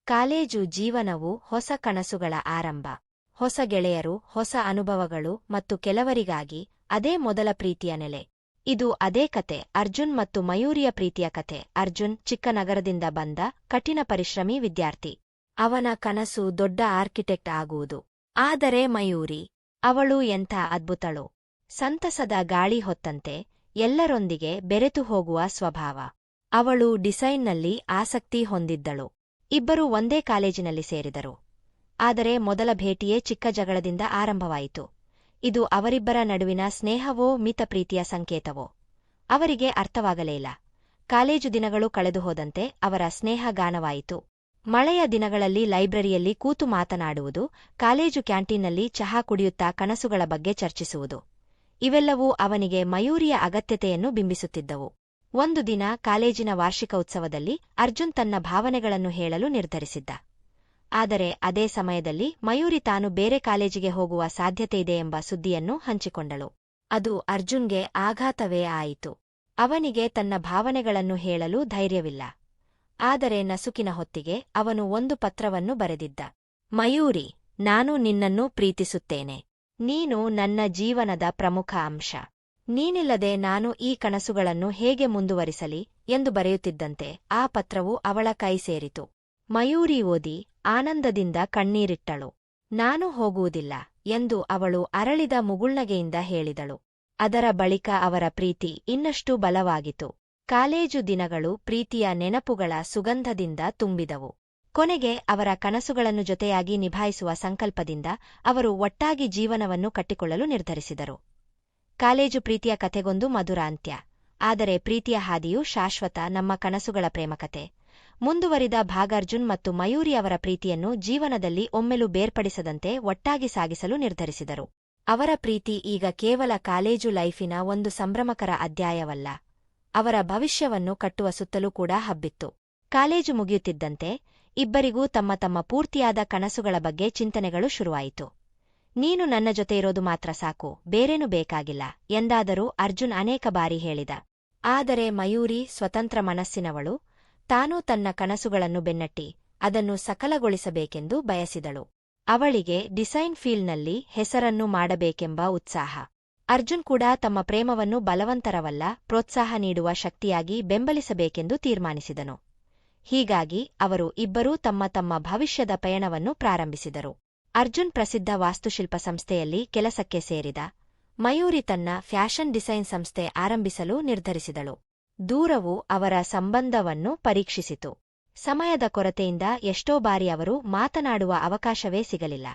College ಜೀವನವು ಹೊಸ ಕನಸುಗಳ ಆರಂಭ. ಹೊಸ ಗೆಳೆಯರು, ಹೊಸ ಅನುಭವಗಳು ಮತ್ತು ಕೆಲವರಿಗಾಗಿ ಅದೇ ಮೊದಲ ಪ್ರೀತಿಯ ನೆಲೆ. ಇದು ಅದೇ ಕತೆ, ಅರ್ಜುನ್ ಮತ್ತು ಮಯೂರಿಯ ಪ್ರೀತಿಯ ಕತೆ. ಅರ್ಜುನ್ ಚಿಕ್ಕ ನಗರದಿಂದ ಬಂದ ಕಠಿಣ ಪರಿಶ್ರಮಿ ವಿದ್ಯಾರ್ಥಿ. ಅವನ ಕನಸು ದೊಡ್ಡ ಆರ್ಕಿಟೆಕ್ಟ್ ಆಗುವುದು. ಆದರೆ ಮಯೂರಿ, ಅವಳು ಎಂಥ ಅದ್ಭುತಳು! ಸಂತಸದ ಗಾಳಿ ಹೊತ್ತಂತೆ, ಎಲ್ಲರೊಂದಿಗೆ ಬೆರೆತು ಹೋಗುವ ಸ್ವಭಾವ. ಅವಳು ಡಿಸೈನ್ನಲ್ಲಿ ಆಸಕ್ತಿ ಹೊಂದಿದ್ದಳು. ಇಬ್ಬರೂ ಒಂದೇ ಕಾಲೇಜಿನಲ್ಲಿ ಸೇರಿದರು. ಆದರೆ ಮೊದಲ ಭೇಟಿಯೇ ಚಿಕ್ಕ ಜಗಳದಿಂದ ಆರಂಭವಾಯಿತು. ಇದು ಅವರಿಬ್ಬರ ನಡುವಿನ ಸ್ನೇಹವೋ ಮಿತ ಪ್ರೀತಿಯ ಸಂಕೇತವೋ ಅವರಿಗೆ ಅರ್ಥವಾಗಲೇ ಇಲ್ಲ. ಕಾಲೇಜು ದಿನಗಳು ಕಳೆದು ಹೋದಂತೆ ಅವರ ಸ್ನೇಹ ಗಾನವಾಯಿತು. ಮಳೆಯ ದಿನಗಳಲ್ಲಿ ಲೈಬ್ರರಿಯಲ್ಲಿ ಕೂತು ಮಾತನಾಡುವುದು, ಕಾಲೇಜು ಕ್ಯಾಂಟೀನ್ನಲ್ಲಿ ಚಹಾ ಕುಡಿಯುತ್ತಾ ಕನಸುಗಳ ಬಗ್ಗೆ ಚರ್ಚಿಸುವುದು, ಇವೆಲ್ಲವೂ ಅವನಿಗೆ ಮಯೂರಿಯ ಅಗತ್ಯತೆಯನ್ನು ಬಿಂಬಿಸುತ್ತಿದ್ದವು. ಒಂದು ದಿನ ಕಾಲೇಜಿನ ವಾರ್ಷಿಕ ಉತ್ಸವದಲ್ಲಿ ಅರ್ಜುನ್ ತನ್ನ ಭಾವನೆಗಳನ್ನು ಹೇಳಲು ನಿರ್ಧರಿಸಿದ್ದ. ಆದರೆ ಅದೇ ಸಮಯದಲ್ಲಿ ಮಯೂರಿ ತಾನು ಬೇರೆ ಕಾಲೇಜಿಗೆ ಹೋಗುವ ಸಾಧ್ಯತೆಯಿದೆ ಎಂಬ ಸುದ್ದಿಯನ್ನು ಹಂಚಿಕೊಂಡಳು. ಅದು ಅರ್ಜುನ್ಗೆ ಆಘಾತವೇ ಆಯಿತು. ಅವನಿಗೆ ತನ್ನ ಭಾವನೆಗಳನ್ನು ಹೇಳಲು ಧೈರ್ಯವಿಲ್ಲ. ಆದರೆ ನಸುಕಿನ ಹೊತ್ತಿಗೆ ಅವನು ಒಂದು ಪತ್ರವನ್ನು ಬರೆದಿದ್ದ. ಮಯೂರಿ, ನಾನು ನಿನ್ನನ್ನು ಪ್ರೀತಿಸುತ್ತೇನೆ. ನೀನು ನನ್ನ ಜೀವನದ ಪ್ರಮುಖ ಅಂಶ. ನೀನಿಲ್ಲದೆ ನಾನು ಈ ಕನಸುಗಳನ್ನು ಹೇಗೆ ಮುಂದುವರಿಸಲಿ ಎಂದು ಬರೆಯುತ್ತಿದ್ದಂತೆ ಆ ಪತ್ರವು ಅವಳ ಕೈ ಸೇರಿತು. ಮಯೂರಿ ಓದಿ ಆನಂದದಿಂದ ಕಣ್ಣೀರಿಟ್ಟಳು. ನಾನು ಹೋಗುವುದಿಲ್ಲ ಎಂದು ಅವಳು ಅರಳಿದ ಮುಗುಳ್ನಗೆಯಿಂದ ಹೇಳಿದಳು. ಅದರ ಬಳಿಕ ಅವರ ಪ್ರೀತಿ ಇನ್ನಷ್ಟು ಬಲವಾಗಿತು. ಕಾಲೇಜು ದಿನಗಳು ಪ್ರೀತಿಯ ನೆನಪುಗಳ ಸುಗಂಧದಿಂದ ತುಂಬಿದವು. ಕೊನೆಗೆ ಅವರ ಕನಸುಗಳನ್ನು ಜೊತೆಯಾಗಿ ನಿಭಾಯಿಸುವ ಸಂಕಲ್ಪದಿಂದ ಅವರು ಒಟ್ಟಾಗಿ ಜೀವನವನ್ನು ಕಟ್ಟಿಕೊಳ್ಳಲು ನಿರ್ಧರಿಸಿದರು. ಕಾಲೇಜು ಪ್ರೀತಿಯ ಕಥೆಗೊಂದು ಮಧುರ ಅಂತ್ಯ. ಆದರೆ ಪ್ರೀತಿಯ ಹಾದಿಯು ಶಾಶ್ವತ. ನಮ್ಮ ಕನಸುಗಳ ಪ್ರೇಮಕತೆ ಮುಂದುವರಿದ ಭಾಗ. ಅರ್ಜುನ್ ಮತ್ತು ಮಯೂರಿ ಅವರ ಪ್ರೀತಿಯನ್ನು ಜೀವನದಲ್ಲಿ ಒಮ್ಮೆಲೂ ಬೇರ್ಪಡಿಸದಂತೆ ಒಟ್ಟಾಗಿ ಸಾಗಿಸಲು ನಿರ್ಧರಿಸಿದರು. ಅವರ ಪ್ರೀತಿ ಈಗ ಕೇವಲ ಕಾಲೇಜು ಲೈಫಿನ ಒಂದು ಸಂಭ್ರಮಕರ ಅಧ್ಯಾಯವಲ್ಲ, ಅವರ ಭವಿಷ್ಯವನ್ನು ಕಟ್ಟುವ ಸುತ್ತಲೂ ಕೂಡ ಹಬ್ಬಿತ್ತು. ಕಾಲೇಜು ಮುಗಿಯುತ್ತಿದ್ದಂತೆ ಇಬ್ಬರಿಗೂ ತಮ್ಮ ತಮ್ಮ ಪೂರ್ತಿಯಾದ ಕನಸುಗಳ ಬಗ್ಗೆ ಚಿಂತನೆಗಳು ಶುರುವಾಯಿತು. ನೀನು ನನ್ನ ಜೊತೆ ಇರೋದು ಮಾತ್ರ ಸಾಕು, ಬೇರೇನೂ ಬೇಕಾಗಿಲ್ಲ ಎಂದಾದರೂ ಅರ್ಜುನ್ ಅನೇಕ ಬಾರಿ ಹೇಳಿದ. ಆದರೆ ಮಯೂರಿ ಸ್ವತಂತ್ರ ಮನಸ್ಸಿನವಳು. ತಾನೂ ತನ್ನ ಕನಸುಗಳನ್ನು ಬೆನ್ನಟ್ಟಿ ಅದನ್ನು ಸಫಲಗೊಳಿಸಬೇಕೆಂದು ಬಯಸಿದಳು. ಅವಳಿಗೆ ಡಿಸೈನ್ ಫೀಲ್ಡ್ನಲ್ಲಿ ಹೆಸರನ್ನು ಮಾಡಬೇಕೆಂಬ ಉತ್ಸಾಹ. ಅರ್ಜುನ್ ಕೂಡ ತಮ್ಮ ಪ್ರೇಮವನ್ನು ಬಲವಂತರವಲ್ಲ, ಪ್ರೋತ್ಸಾಹ ನೀಡುವ ಶಕ್ತಿಯಾಗಿ ಬೆಂಬಲಿಸಬೇಕೆಂದು ತೀರ್ಮಾನಿಸಿದನು. ಹೀಗಾಗಿ ಅವರು ಇಬ್ಬರೂ ತಮ್ಮ ತಮ್ಮ ಭವಿಷ್ಯದ ಪಯಣವನ್ನು ಪ್ರಾರಂಭಿಸಿದರು. ಅರ್ಜುನ್ ಪ್ರಸಿದ್ಧ ವಾಸ್ತುಶಿಲ್ಪ ಸಂಸ್ಥೆಯಲ್ಲಿ ಕೆಲಸಕ್ಕೆ ಸೇರಿದ. ಮಯೂರಿ ತನ್ನ ಫ್ಯಾಷನ್ ಡಿಸೈನ್ ಸಂಸ್ಥೆ ಆರಂಭಿಸಲು ನಿರ್ಧರಿಸಿದಳು. ದೂರವು ಅವರ ಸಂಬಂಧವನ್ನು ಪರೀಕ್ಷಿಸಿತು. ಸಮಯದ ಕೊರತೆಯಿಂದ ಎಷ್ಟೋ ಬಾರಿ ಅವರು ಮಾತನಾಡುವ ಅವಕಾಶವೇ ಸಿಗಲಿಲ್ಲ.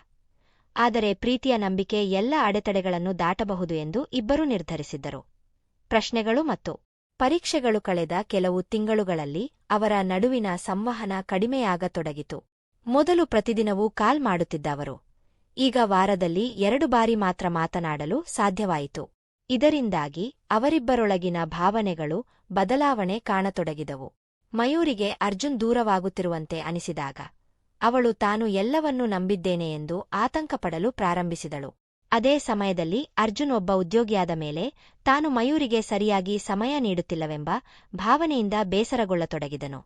ಆದರೆ ಪ್ರೀತಿಯ ನಂಬಿಕೆ ಎಲ್ಲ ಅಡೆತಡೆಗಳನ್ನು ದಾಟಬಹುದು ಎಂದು ಇಬ್ಬರೂ ನಿರ್ಧರಿಸಿದ್ದರು. ಪ್ರಶ್ನೆಗಳು ಮತ್ತು ಪರೀಕ್ಷೆಗಳು ಕಳೆದ ಕೆಲವು ತಿಂಗಳುಗಳಲ್ಲಿ ಅವರ ನಡುವಿನ ಸಂವಹನ ಕಡಿಮೆಯಾಗತೊಡಗಿತು. ಮೊದಲು ಪ್ರತಿದಿನವೂ ಕಾಲ್ ಮಾಡುತ್ತಿದ್ದ ಅವರು ಈಗ ವಾರದಲ್ಲಿ 2 ಬಾರಿ ಮಾತ್ರ ಮಾತನಾಡಲು ಸಾಧ್ಯವಾಯಿತು. ಇದರಿಂದಾಗಿ ಅವರಿಬ್ಬರೊಳಗಿನ ಭಾವನೆಗಳು ಬದಲಾವಣೆ ಕಾಣತೊಡಗಿದವು. ಮಯೂರಿಗೆ ಅರ್ಜುನ್ ದೂರವಾಗುತ್ತಿರುವಂತೆ ಅನಿಸಿದಾಗ ಅವಳು ತಾನು ಎಲ್ಲವನ್ನೂ ನಂಬಿದ್ದೇನೆ ಎಂದು ಆತಂಕಪಡಲು ಪ್ರಾರಂಭಿಸಿದಳು. ಅದೇ ಸಮಯದಲ್ಲಿ ಅರ್ಜುನ್ ಒಬ್ಬ ಉದ್ಯೋಗಿಯಾದ ಮೇಲೆ ತಾನು ಮಯೂರಿಗೆ ಸರಿಯಾಗಿ ಸಮಯ ನೀಡುತ್ತಿಲ್ಲವೆಂಬ ಭಾವನೆಯಿಂದ ಬೇಸರಗೊಳ್ಳತೊಡಗಿದನು.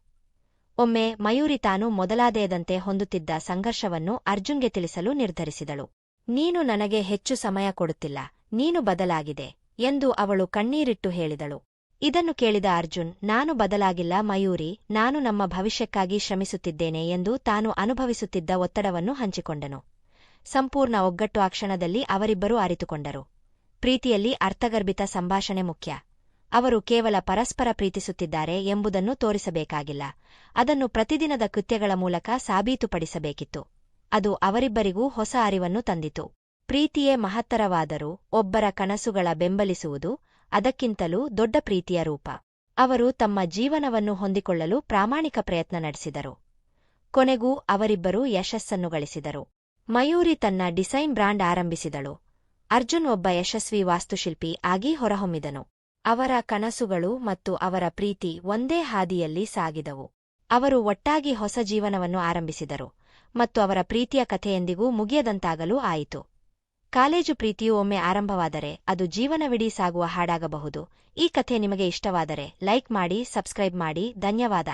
ಒಮ್ಮೆ ಮಯೂರಿ ತಾನು ಮೊದಲಾದೇದಂತೆ ಹೊಂದುತ್ತಿದ್ದ ಸಂಘರ್ಷವನ್ನು ಅರ್ಜುನ್ಗೆ ತಿಳಿಸಲು ನಿರ್ಧರಿಸಿದಳು. ನೀನು ನನಗೆ ಹೆಚ್ಚು ಸಮಯ ಕೊಡುತ್ತಿಲ್ಲ, ನೀನು ಬದಲಾಗಿದೆ ಎಂದು ಅವಳು ಕಣ್ಣೀರಿಟ್ಟು ಹೇಳಿದಳು. ಇದನ್ನು ಕೇಳಿದ ಅರ್ಜುನ್, ನಾನು ಬದಲಾಗಿಲ್ಲ ಮಯೂರಿ, ನಾನು ನಮ್ಮ ಭವಿಷ್ಯಕ್ಕಾಗಿ ಶ್ರಮಿಸುತ್ತಿದ್ದೇನೆ ಎಂದು ತಾನು ಅನುಭವಿಸುತ್ತಿದ್ದ ಒತ್ತಡವನ್ನು ಹಂಚಿಕೊಂಡನು. ಸಂಪೂರ್ಣ ಒಗ್ಗಟ್ಟು ಆ ಕ್ಷಣದಲ್ಲಿ ಅವರಿಬ್ಬರೂ ಅರಿತುಕೊಂಡರು. ಪ್ರೀತಿಯಲ್ಲಿ ಅರ್ಥಗರ್ಭಿತ ಸಂಭಾಷಣೆ ಮುಖ್ಯ. ಅವರು ಕೇವಲ ಪರಸ್ಪರ ಪ್ರೀತಿಸುತ್ತಿದ್ದಾರೆ ಎಂಬುದನ್ನು ತೋರಿಸಬೇಕಾಗಿಲ್ಲ, ಅದನ್ನು ಪ್ರತಿದಿನದ ಕೃತ್ಯಗಳ ಮೂಲಕ ಸಾಬೀತುಪಡಿಸಬೇಕಿತ್ತು. ಅದು ಅವರಿಬ್ಬರಿಗೂ ಹೊಸ ಅರಿವನ್ನು ತಂದಿತು. ಪ್ರೀತಿಯೇ ಮಹತ್ತರವಾದರೂ ಒಬ್ಬರ ಕನಸುಗಳ ಬೆಂಬಲಿಸುವುದು ಅದಕ್ಕಿಂತಲೂ ದೊಡ್ಡ ಪ್ರೀತಿಯ ರೂಪ. ಅವರು ತಮ್ಮ ಜೀವನವನ್ನು ಹೊಂದಿಕೊಳ್ಳಲು ಪ್ರಾಮಾಣಿಕ ಪ್ರಯತ್ನ ನಡೆಸಿದರು. ಕೊನೆಗೂ ಅವರಿಬ್ಬರೂ ಯಶಸ್ಸನ್ನು ಗಳಿಸಿದರು. ಮಯೂರಿ ತನ್ನ ಡಿಸೈನ್ ಬ್ರಾಂಡ್ ಆರಂಭಿಸಿದಳು. ಅರ್ಜುನ್ ಒಬ್ಬ ಯಶಸ್ವಿ ವಾಸ್ತುಶಿಲ್ಪಿ ಆಗಿ ಹೊರಹೊಮ್ಮಿದನು. ಅವರ ಕನಸುಗಳು ಮತ್ತು ಅವರ ಪ್ರೀತಿ ಒಂದೇ ಹಾದಿಯಲ್ಲಿ ಸಾಗಿದವು. ಅವರು ಒಟ್ಟಾಗಿ ಹೊಸ ಜೀವನವನ್ನು ಆರಂಭಿಸಿದರು ಮತ್ತು ಅವರ ಪ್ರೀತಿಯ ಕಥೆಯೆಂದಿಗೂ ಮುಗಿಯದಂತಾಗಲೂ ಆಯಿತು. ಕಾಲೇಜು ಪ್ರೀತಿಯು ಒಮ್ಮೆ ಆರಂಭವಾದರೆ ಅದು ಜೀವನವಿಡೀ ಸಾಗುವ ಹಾಡಾಗಬಹುದು. ಈ ಕಥೆ ನಿಮಗೆ ಇಷ್ಟವಾದರೆ ಲೈಕ್ ಮಾಡಿ, ಸಬ್ಸ್ಕ್ರೈಬ್ ಮಾಡಿ. ಧನ್ಯವಾದ.